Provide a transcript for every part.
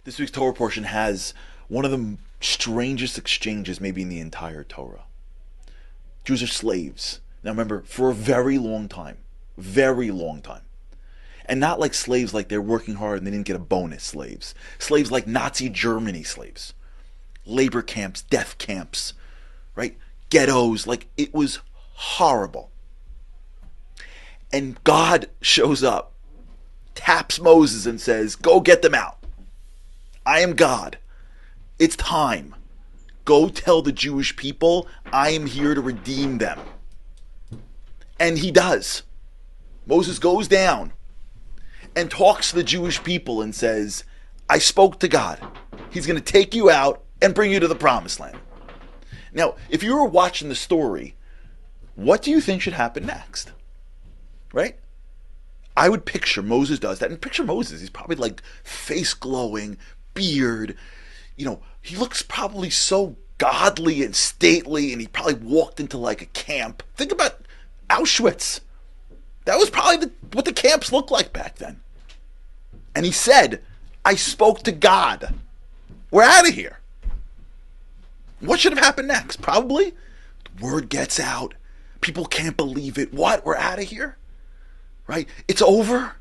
This week's Torah portion has one of the strangest exchanges maybe in the entire Torah. Jews are slaves. Now remember, for a very long time. And not like slaves like they're working hard and they didn't get a bonus slaves. Slaves like Nazi Germany slaves. Labor camps, death camps, right? Ghettos, like it was horrible. And God shows up, taps Moses and says, go get them out. I am God. It's time. Go tell the Jewish people I am here to redeem them. And he does. Moses goes down and talks to the Jewish people and says, I spoke to God. He's going to take you out and bring you to the promised land. Now, if you were watching the story, what do you think should happen next? Right? I would picture Moses does that. And picture Moses. He's probably like face glowing, beard. You know, he looks probably so godly and stately, and he probably walked into like a camp. Think about Auschwitz. That was probably what the camps looked like back then. And he said, I spoke to God. We're out of here. What should have happened next? Probably the word gets out. People can't believe it. What? We're out of here? Right? It's over.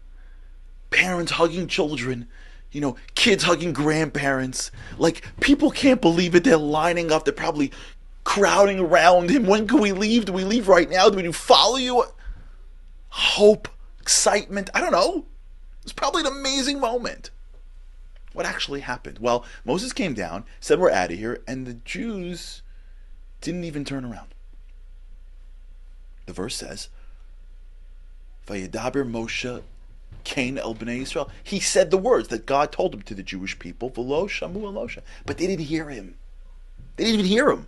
Parents hugging children. You know, kids hugging grandparents. Like, people can't believe it. They're lining up. They're probably crowding around him. When can we leave? Do we leave right now? Do we follow you? Hope, excitement. I don't know. It's probably an amazing moment. What actually happened? Well, Moses came down, said we're out of here, and the Jews didn't even turn around. The verse says, Vayedaber Moshe Cain el bnei Yisrael. He said the words that God told him to the Jewish people, V'lo shamu elosha. But they didn't hear him. They didn't even hear him.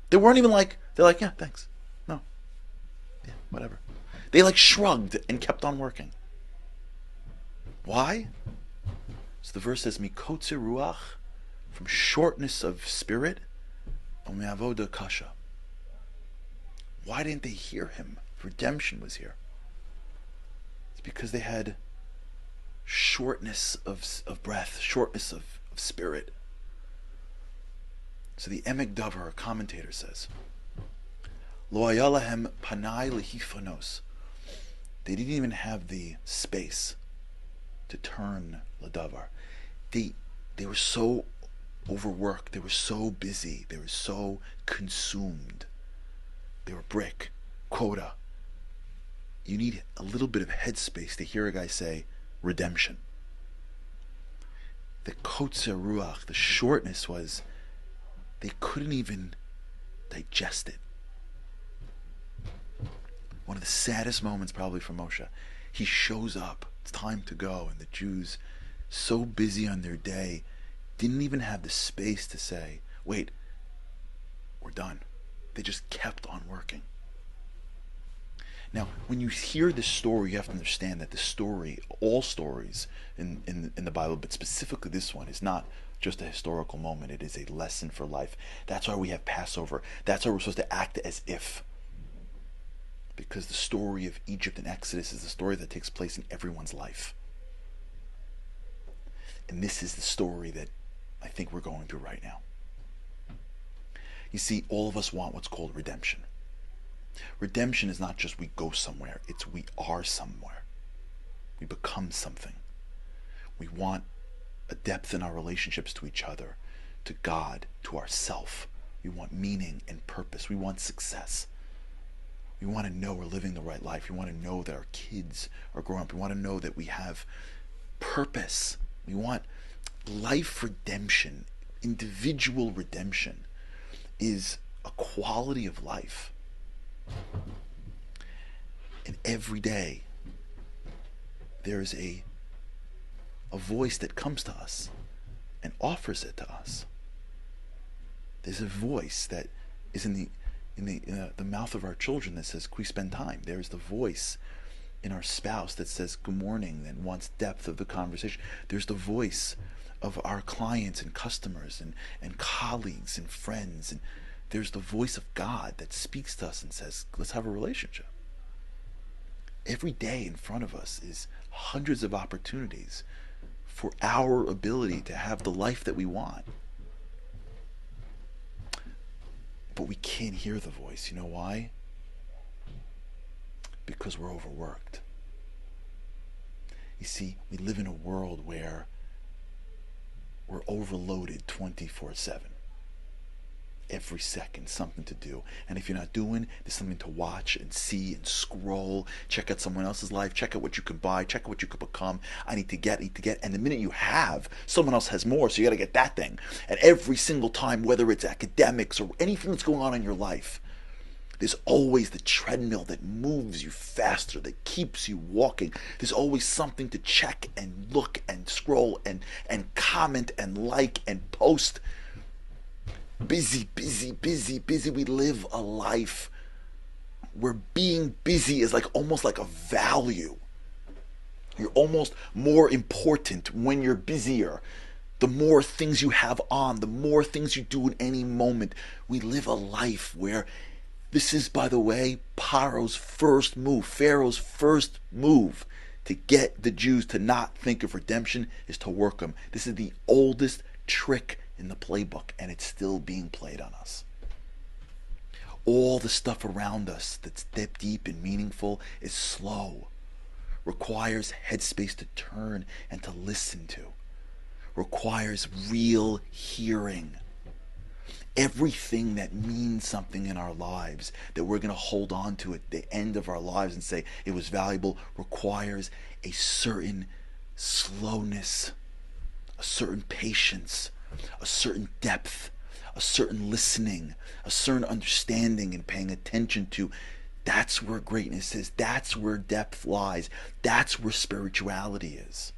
They weren't even like, they're like, yeah, thanks. No. Yeah, whatever. They like shrugged and kept on working. Why? So the verse says, Mikotze ruach, from shortness of spirit, u'me'avoda kasha. Why didn't they hear him? Redemption was here. It's because they had shortness of breath, shortness of spirit. So the Emek Davar, a commentator, says, Lo haya lahem panai lehifanos. They didn't even have the space to turn ladavar. They were so overworked. They were so busy. They were so consumed. They were brick, quota. You need a little bit of headspace to hear a guy say redemption. The kotzer ruach, the shortness was they couldn't even digest it. One of the saddest moments probably for Moshe. He shows up. It's time to go. And the Jews, so busy on their day, didn't even have the space to say, wait, we're done. They just kept on working. Now, when you hear this story, you have to understand that the story, all stories in the Bible, but specifically this one, is not just a historical moment. It is a lesson for life. That's why we have Passover. That's why we're supposed to act as if. Because the story of Egypt and Exodus is the story that takes place in everyone's life. And this is the story that I think we're going through right now. You see, all of us want what's called redemption. Redemption is not just we go somewhere, it's we are somewhere. We become something. We want a depth in our relationships to each other, to God, to ourself. We want meaning and purpose. We want success. We want to know we're living the right life. We want to know that our kids are growing up. We want to know that we have purpose. We want life redemption. Individual redemption is a quality of life. And every day there is a voice that comes to us and offers it to us. There's a voice that is in the mouth of our children that says, "Can we spend time?" There's the voice in our spouse that says good morning and wants depth of the conversation. There's the voice of our clients and customers and colleagues and friends, and there's the voice of God that speaks to us and says, let's have a relationship. Every day in front of us is hundreds of opportunities for our ability to have the life that we want. But we can't hear the voice. You know why? Because we're overworked. You see, we live in a world where we're overloaded 24/7. Every second, something to do. And if you're not doing, there's something to watch and see and scroll. Check out someone else's life. Check out what you can buy. Check out what you could become. I need to get. And the minute you have, someone else has more, so you got to get that thing. And every single time, whether it's academics or anything that's going on in your life, there's always the treadmill that moves you faster, that keeps you walking. There's always something to check and look and scroll and comment and like and post. Busy, busy, busy, busy. We live a life where being busy is almost like a value. You're almost more important when you're busier. The more things you have on, the more things you do in any moment. We live a life where this is, by the way, Pharaoh's first move to get the Jews to not think of redemption is to work them. This is the oldest trick in the playbook, and it's still being played on us. All the stuff around us that's deep and meaningful is slow, requires headspace to turn and to listen to, requires real hearing. Everything that means something in our lives that we're going to hold on to at the end of our lives and say it was valuable requires a certain slowness, a certain patience, a certain depth, a certain listening, a certain understanding and paying attention to. That's where greatness is. That's where depth lies. That's where spirituality is.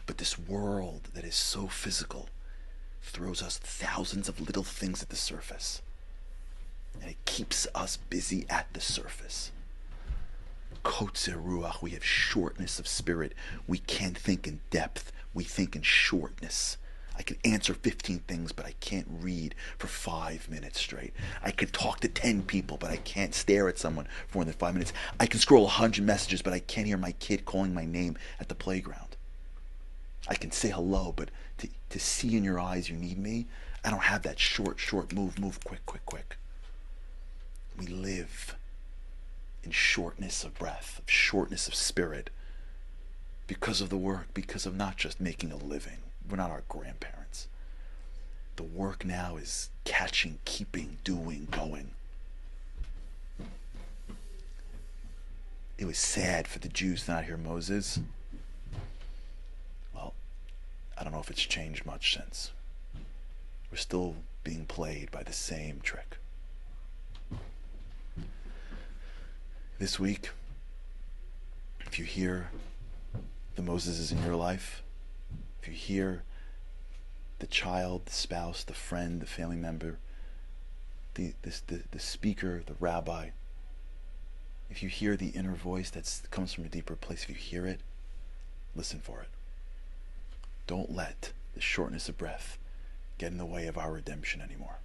But this world that is so physical throws us thousands of little things at the surface. And it keeps us busy at the surface. Kotze ruach, we have shortness of spirit. We can't think in depth. We think in shortness. I can answer 15 things, but I can't read for 5 minutes straight. I can talk to 10 people, but I can't stare at someone for more than 5 minutes. I can scroll 100 messages, but I can't hear my kid calling my name at the playground. I can say hello, but to see in your eyes you need me, I don't have that short, move, quick. We live in shortness of breath, of shortness of spirit, because of the work, because of not just making a living. We're not our grandparents. The work now is catching, keeping, doing, going. It was sad for the Jews to not hear Moses. Well, I don't know if it's changed much since. We're still being played by the same trick. This week, if you hear the Moseses in your life, if you hear the child, the spouse, the friend, the family member, the speaker, the rabbi, if you hear the inner voice that comes from a deeper place, if you hear it, listen for it. Don't let the shortness of breath get in the way of our redemption anymore.